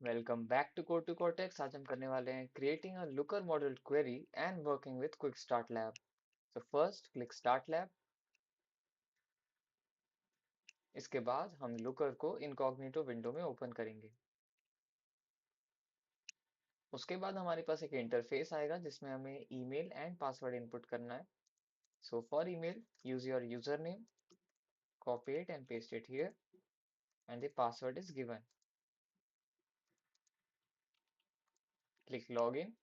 Welcome back to cortex. आज हम करने वाले हैं creating a looker model query and working with quick start lab. So first click start lab. इसके बाद हम लुकर को इनकॉग्निटो विंडो में ओपन करेंगे। उसके बाद हमारे पास एक इंटरफेस आएगा जिसमें हमें ईमेल एंड पासवर्ड इनपुट करना है। So for email use your user name, copy it and paste it here and the password is given. Click log in.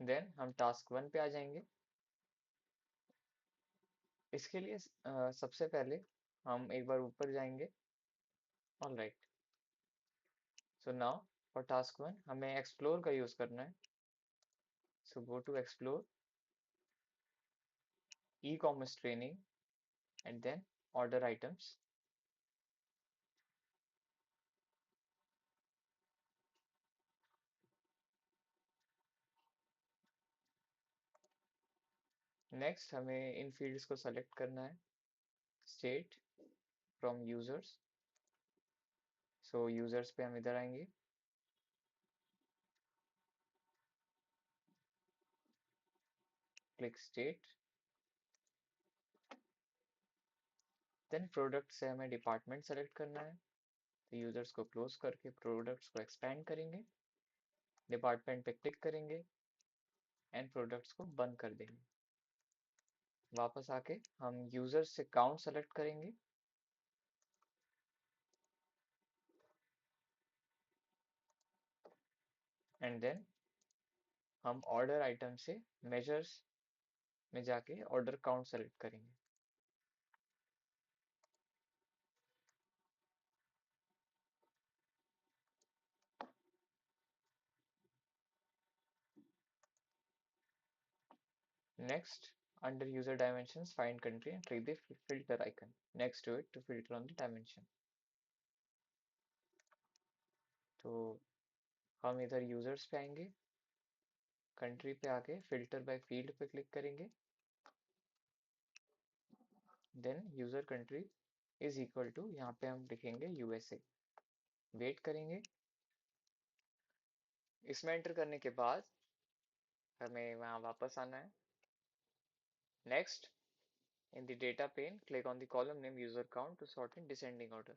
Then हम टास्क 1 पे आ जाएंगे। इसके लिए सबसे पहले हम एक बार ऊपर जाएंगे। All right. So now for task 1 हमें एक्सप्लोर का यूज करना है। So go to explore, e commerce training and then order items. Next हमें इन फील्ड्स को सेलेक्ट करना है। State from users. So users पे हम इधर आएंगे। Click state. देन प्रोडक्ट से हमें डिपार्टमेंट सेलेक्ट करना है। तो यूजर्स को क्लोज करके प्रोडक्ट्स को एक्सपेंड करेंगे, डिपार्टमेंट पे क्लिक करेंगे एंड प्रोडक्ट्स को बंद कर देंगे। वापस आके हम यूजर्स से काउंट सेलेक्ट करेंगे। एंड देन हम ऑर्डर आइटम से मेजर्स में जाके ऑर्डर काउंट सेलेक्ट करेंगे। Next, under user dimensions, find country and click the filter icon next to it to filter on the dimension. तो हम इधर यूजर्स पे आएंगे, कंट्री पे आके फिल्टर बाय फील्ड पे क्लिक करेंगे। Then user country is equal to, यहाँ पे हम लिखेंगे यूएसए। वेट करेंगे। इसमें एंटर करने के बाद हमें वहाँ वापस आना है। Next, in the data pane, click on the column name user count to sort in descending order.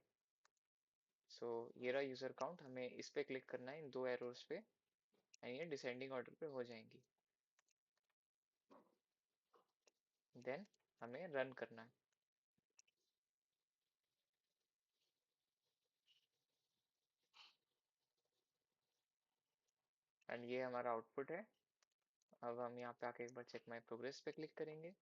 So ये रहा यूजर काउंट, हमें इस पे क्लिक करना है इन दो एरोस पे एंड ये डिसेंडिंग ऑर्डर पे हो जाएंगी। देन हमें रन करना है। एंड ये हमारा आउटपुट है। अब हम यहाँ पे आके एक बार चेक माई प्रोग्रेस पे क्लिक करेंगे।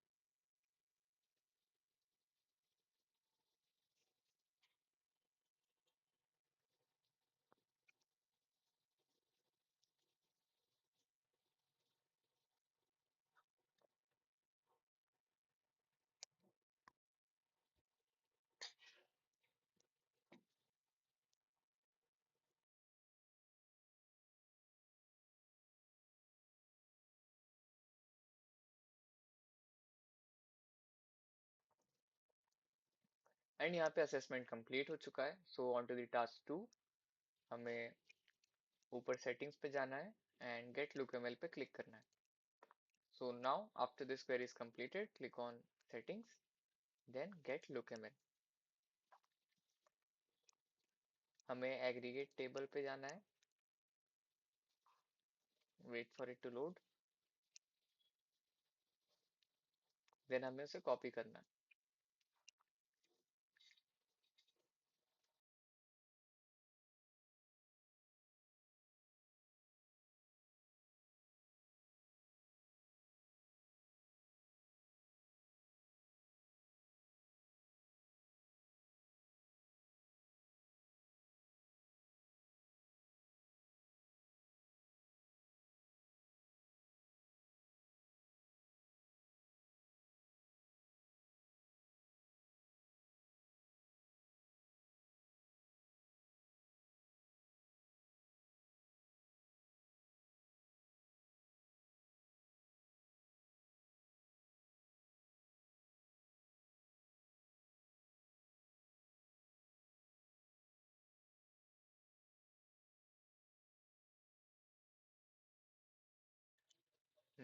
एंड यहाँ पे असेसमेंट कंप्लीट हो चुका है। So on to the task 2, हमें ऊपर सेटिंग्स पे जाना है एंड गेट लुकमल पे क्लिक करना है। So now after this query is completed, click on settings, then get lukml। हमें एग्रीगेट टेबल पे जाना है। Wait for it to load. Then हमें उसे कॉपी करना है।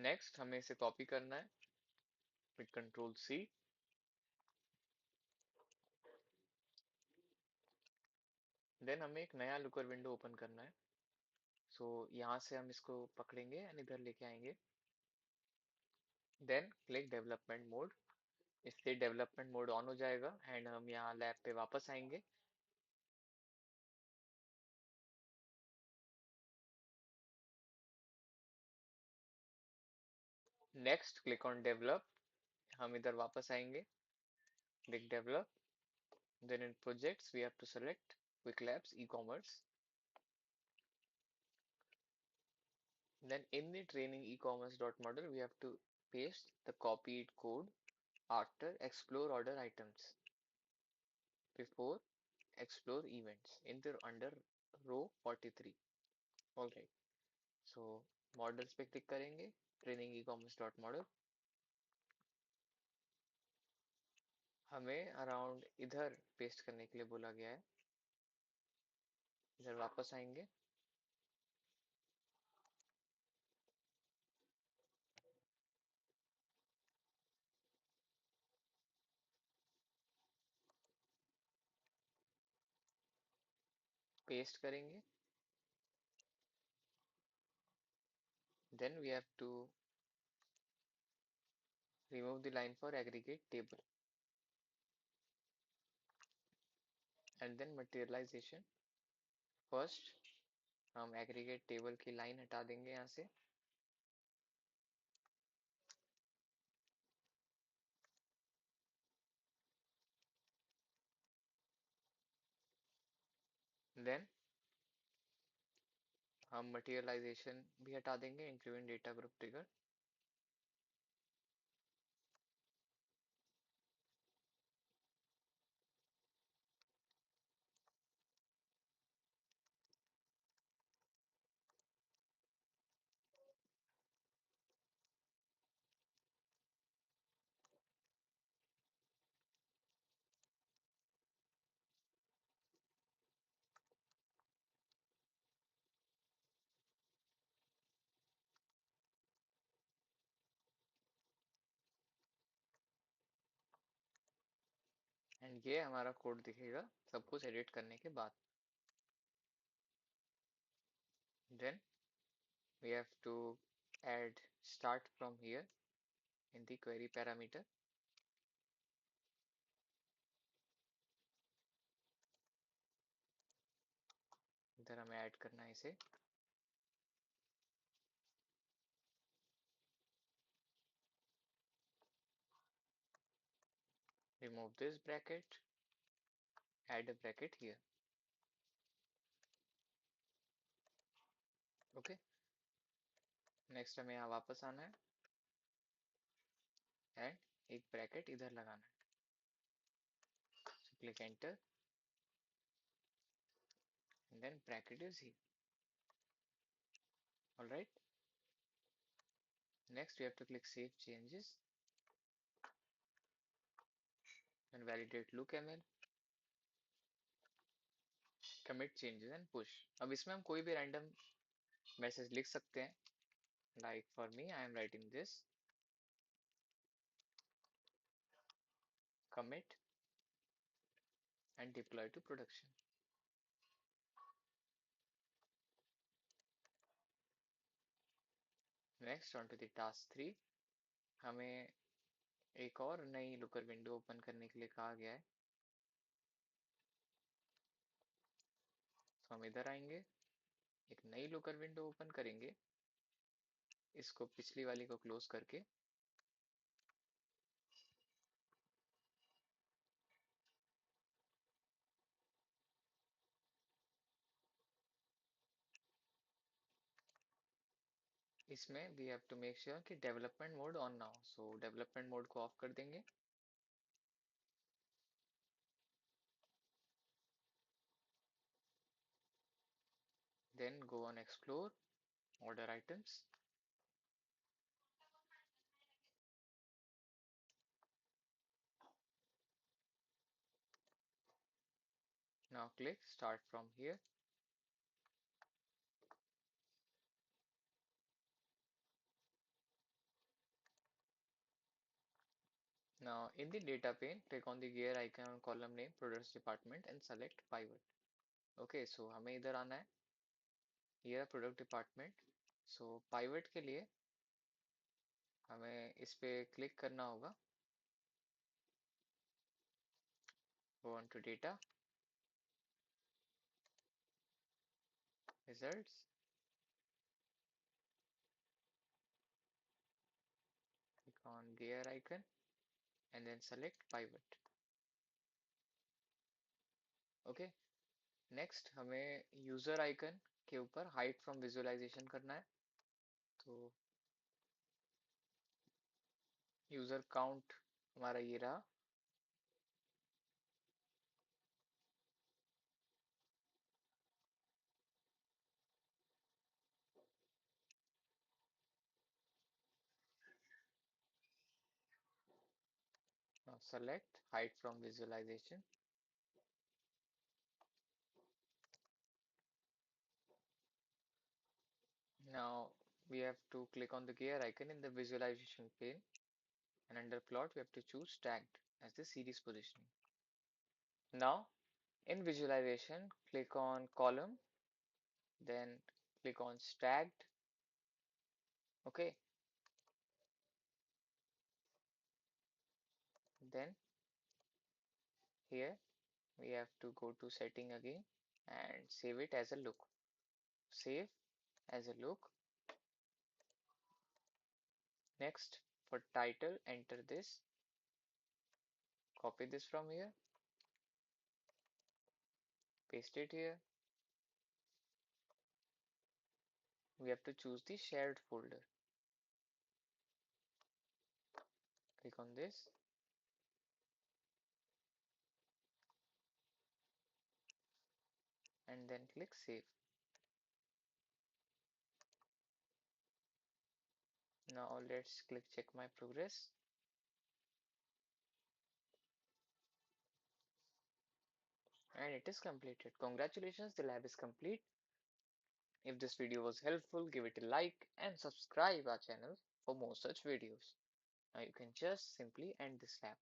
नेक्स्ट हमें इसे कॉपी करना है विद कंट्रोल सी। देन हमें एक नया लुकर विंडो ओपन करना है। सो यहाँ से हम इसको पकड़ेंगे एंड इधर लेके आएंगे। Then click development mode. इससे डेवलपमेंट मोड ऑन हो जाएगा एंड हम यहाँ लैब पे वापस आएंगे। Next click on develop. हम इधर वापस आएंगे, click develop. Then in projects, we have to select qwiklabs e-commerce. Then in the training e-commerce dot model, we have to paste the copied code after explore order items before explore events in the under row 43. All right. So models पे click करेंगे, training e-commerce dot model. हमें around इधर paste करने के लिए बोला गया है। इधर वापस आएंगे, पेस्ट करेंगे। Then we have to remove the line for aggregate table and then materialization. First हम एग्रीगेट टेबल की लाइन हटा देंगे यहाँ से। देन हम मटेरियलाइजेशन भी हटा देंगे, including data group trigger. And ये हमारा कोड दिखेगा सब कुछ एडिट करने के बाद। Then we have to add start from here in the query parameter. इधर हमें ऐड करना है इसे। remove this bracket, add a bracket here. Okay, next हमें यहाँ वापस आना है एंड एक ब्रैकेट इधर लगाना है। so click enter and then bracket is here. All right, next we have to click save changes and validate lookml, commit changes and push. अब इसमें हम कोई भी रैंडम मैसेज लिख सकते हैं। like for me I am writing this commit and deploy to production. Next on to the task 3, हमें एक और नई लुकर विंडो ओपन करने के लिए कहा गया है। तो हम इधर आएंगे, एक नई लुकर विंडो ओपन करेंगे, इसको पिछली वाली को क्लोज करके। इसमें we have to make sure कि डेवलपमेंट मोड ऑन ना हो, सो डेवलपमेंट मोड को ऑफ कर देंगे। Then go on explore order items. Now click start from here. Now in the data pane, click on the gear icon on column name products department and select pivot. Okay, so हमें इधर आना है, ये product department. सो pivot के लिए हमें इस पे क्लिक करना होगा. Go on to data, results, click on gear icon and then select pivot. Okay, next हमें यूजर आइकन के ऊपर हाइड फ्रॉम विजुअलाइजेशन करना है. तो यूजर काउंट हमारा ये रहा. Now select hide from visualization. Now we have to click on the gear icon in the visualization pane, and under plot we have to choose tagged as the series positioning. Now in visualization, click on column, then click on stacked. Okay, then here we have to go to setting again and save it as a look. Save as a look. Next, for title, enter this. Copy this from here, paste it here. We have to choose the shared folder. Click on this. And then click save. Now let's click check my progress. And it is completed. Congratulations, the lab is complete. If this video was helpful, give it a like and subscribe our channel for more such videos. Now you can just simply end this lab.